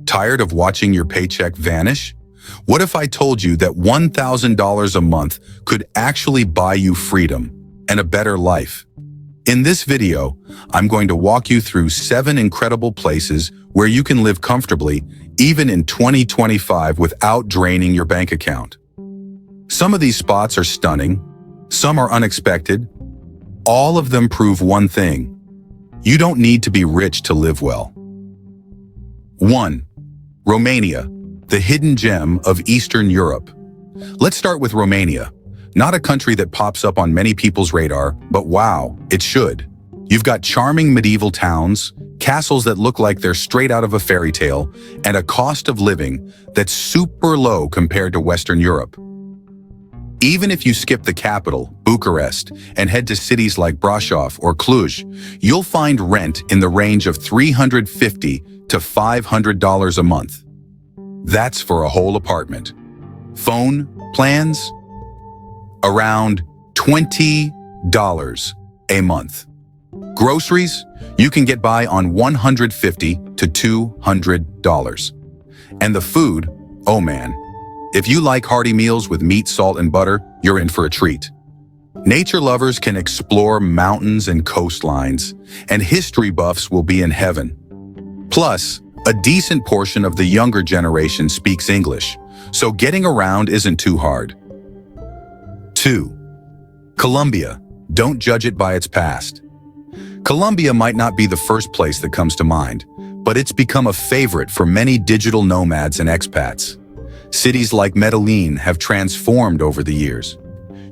Tired of watching your paycheck vanish? What if I told you that $1,000 a month could actually buy you freedom and a better life? In this video, I'm going to walk you through 7 incredible places where you can live comfortably even in 2025 without draining your bank account. Some of these spots are stunning, some are unexpected. All of them prove one thing: you don't need to be rich to live well. 1. Romania, the hidden gem of Eastern Europe. Let's start with Romania. Not a country that pops up on many people's radar, but wow, it should. You've got charming medieval towns, castles that look like they're straight out of a fairy tale, and a cost of living that's super low compared to Western Europe. Even if you skip the capital, Bucharest, and head to cities like Brașov or Cluj, you'll find rent in the range of $350 to $500 a month. That's for a whole apartment. Phone plans? Around $20 a month. Groceries? You can get by on $150 to $200. And the food? Oh man. If you like hearty meals with meat, salt, and butter, you're in for a treat. Nature lovers can explore mountains and coastlines, and history buffs will be in heaven. Plus, a decent portion of the younger generation speaks English, so getting around isn't too hard. 2. Colombia. Don't judge it by its past. Colombia might not be the first place that comes to mind, but it's become a favorite for many digital nomads and expats. Cities like Medellin have transformed over the years.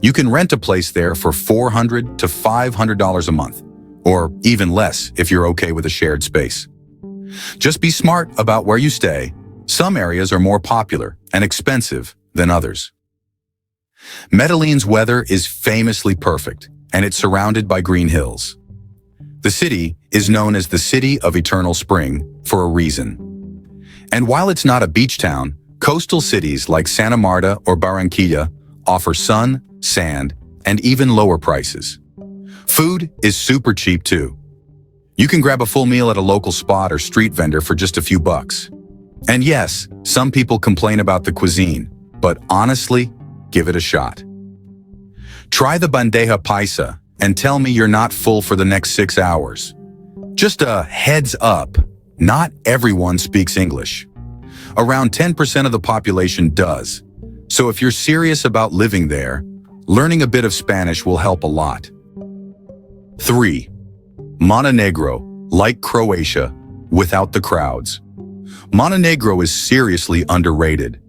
You can rent a place there for $400 to $500 a month, or even less if you're okay with a shared space. Just be smart about where you stay. Some areas are more popular and expensive than others. Medellin's weather is famously perfect, and it's surrounded by green hills. The city is known as the City of Eternal Spring for a reason. And while it's not a beach town, coastal cities like Santa Marta or Barranquilla offer sun, sand, and even lower prices. Food is super cheap too. You can grab a full meal at a local spot or street vendor for just a few bucks. And yes, some people complain about the cuisine, but honestly, give it a shot. Try the bandeja paisa and tell me you're not full for the next 6 hours. Just a heads up, not everyone speaks English. Around 10% of the population does. So if you're serious about living there, learning a bit of Spanish will help a lot. 3. Montenegro, like Croatia, without the crowds. Montenegro is seriously underrated.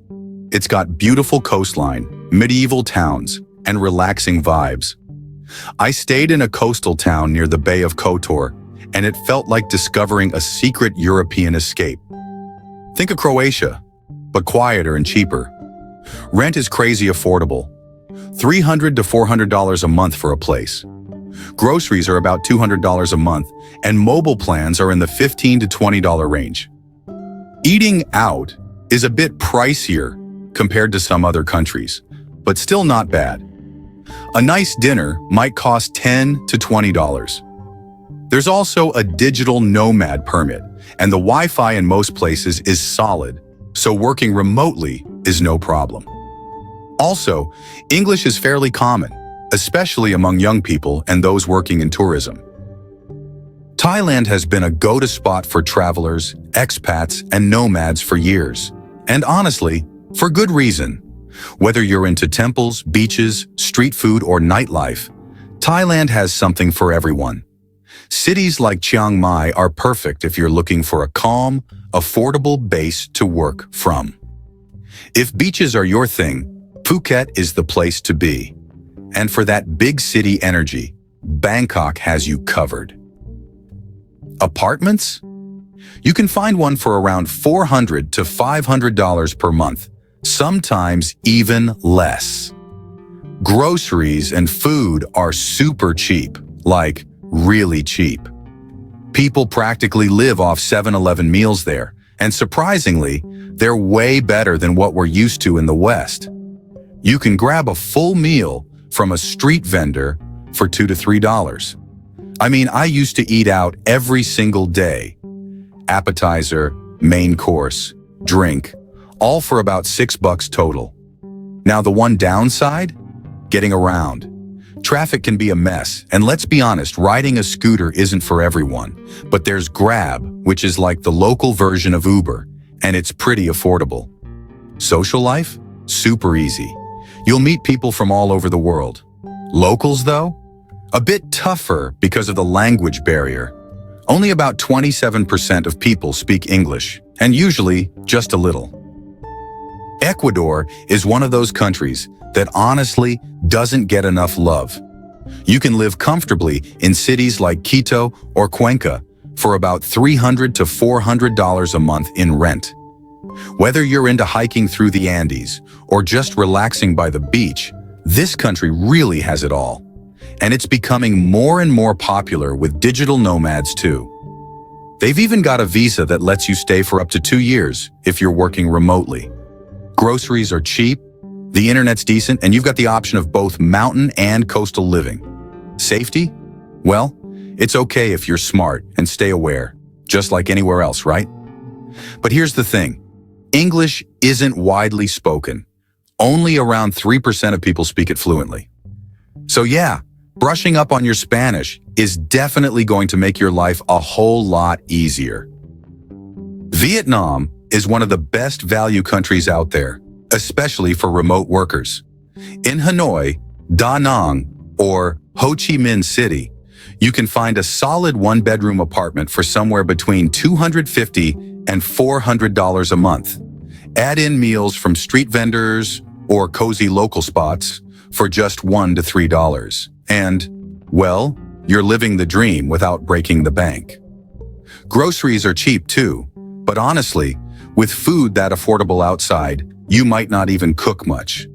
It's got beautiful coastline, medieval towns, and relaxing vibes. I stayed in a coastal town near the Bay of Kotor, and it felt like discovering a secret European escape. Think of Croatia, but quieter and cheaper. Rent is crazy affordable. $300 to $400 a month for a place. Groceries are about $200 a month, and mobile plans are in the $15 to $20 range. Eating out is a bit pricier compared to some other countries, but still not bad. A nice dinner might cost $10 to $20. There's also a digital nomad permit, and the Wi-Fi in most places is solid, so working remotely is no problem. Also, English is fairly common, especially among young people and those working in tourism. Thailand has been a go-to spot for travelers, expats, and nomads for years, and honestly, for good reason. Whether you're into temples, beaches, street food, or nightlife, Thailand has something for everyone. Cities like Chiang Mai are perfect if you're looking for a calm, affordable base to work from. If beaches are your thing, Phuket is the place to be. And for that big city energy, Bangkok has you covered. Apartments? You can find one for around $400 to $500 per month, sometimes even less. Groceries and food are super cheap, like really cheap. People practically live off 7-Eleven meals there, and surprisingly, they're way better than what we're used to in the West. You can grab a full meal from a street vendor for $2 to $3. I mean, I used to eat out every single day. Appetizer, main course, drink, all for about $6 total. Now the one downside? Getting around. Traffic can be a mess, and let's be honest, riding a scooter isn't for everyone. But there's Grab, which is like the local version of Uber, and it's pretty affordable. Social life? Super easy. You'll meet people from all over the world. Locals, though? A bit tougher because of the language barrier. Only about 27% of people speak English, and usually just a little. Ecuador is one of those countries that honestly doesn't get enough love. You can live comfortably in cities like Quito or Cuenca for about $300 to $400 a month in rent. Whether you're into hiking through the Andes or just relaxing by the beach, this country really has it all. And it's becoming more and more popular with digital nomads too. They've even got a visa that lets you stay for up to 2 years if you're working remotely. Groceries are cheap, the internet's decent, and you've got the option of both mountain and coastal living. Safety? Well, it's okay if you're smart and stay aware, just like anywhere else, right? But here's the thing. English isn't widely spoken. Only around 3% of people speak it fluently. So yeah, brushing up on your Spanish is definitely going to make your life a whole lot easier. Vietnam is one of the best value countries out there, especially for remote workers. In Hanoi, Da Nang, or Ho Chi Minh City, you can find a solid one-bedroom apartment for somewhere between $250 and $400 a month. Add in meals from street vendors or cozy local spots for just $1 to $3. And, well, you're living the dream without breaking the bank. Groceries are cheap too, but honestly, with food that affordable outside, you might not even cook much.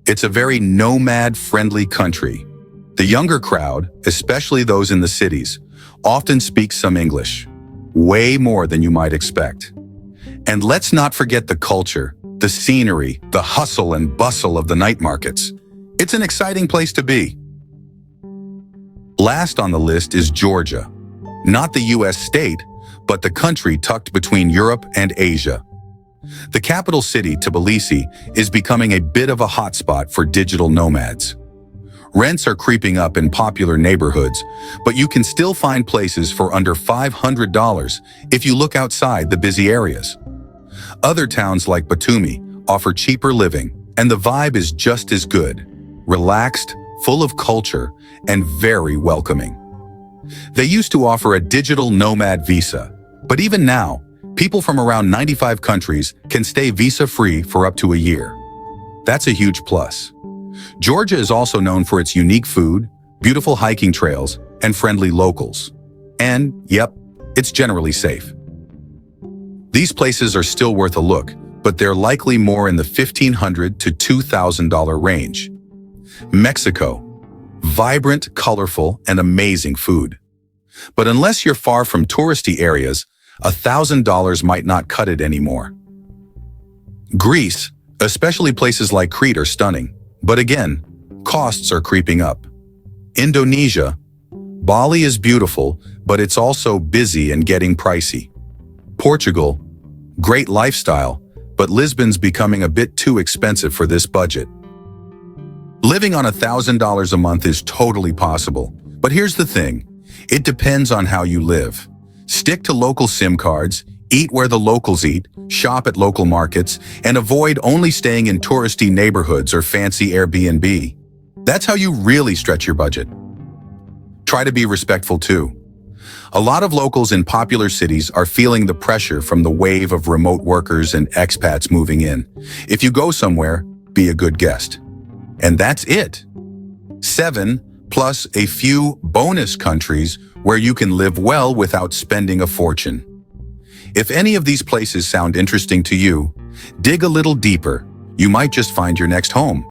It's a very nomad-friendly country. The younger crowd, especially those in the cities, often speak some English, way more than you might expect. And let's not forget the culture, the scenery, the hustle and bustle of the night markets. It's an exciting place to be. Last on the list is Georgia. Not the US state, but the country tucked between Europe and Asia. The capital city, Tbilisi, is becoming a bit of a hotspot for digital nomads. Rents are creeping up in popular neighborhoods, but you can still find places for under $500 if you look outside the busy areas. Other towns like Batumi offer cheaper living, and the vibe is just as good, relaxed, full of culture, and very welcoming. They used to offer a digital nomad visa, but even now, people from around 95 countries can stay visa-free for up to a year. That's a huge plus. Georgia is also known for its unique food, beautiful hiking trails, and friendly locals. And, yep, it's generally safe. These places are still worth a look, but they're likely more in the $1,500 to $2,000 range. Mexico. Vibrant, colorful, and amazing food. But unless you're far from touristy areas, $1,000 might not cut it anymore. Greece, especially places like Crete, are stunning, but again, costs are creeping up. Indonesia. Bali is beautiful, but it's also busy and getting pricey. Portugal. Great lifestyle, but Lisbon's becoming a bit too expensive for this budget. Living on $1,000 a month is totally possible, but here's the thing. It depends on how you live. Stick to local SIM cards, eat where the locals eat, shop at local markets, and avoid only staying in touristy neighborhoods or fancy Airbnb. That's how you really stretch your budget. Try to be respectful too. A lot of locals in popular cities are feeling the pressure from the wave of remote workers and expats moving in. If you go somewhere, be a good guest. And that's it. 7 plus a few bonus countries where you can live well without spending a fortune. If any of these places sound interesting to you, dig a little deeper. You might just find your next home.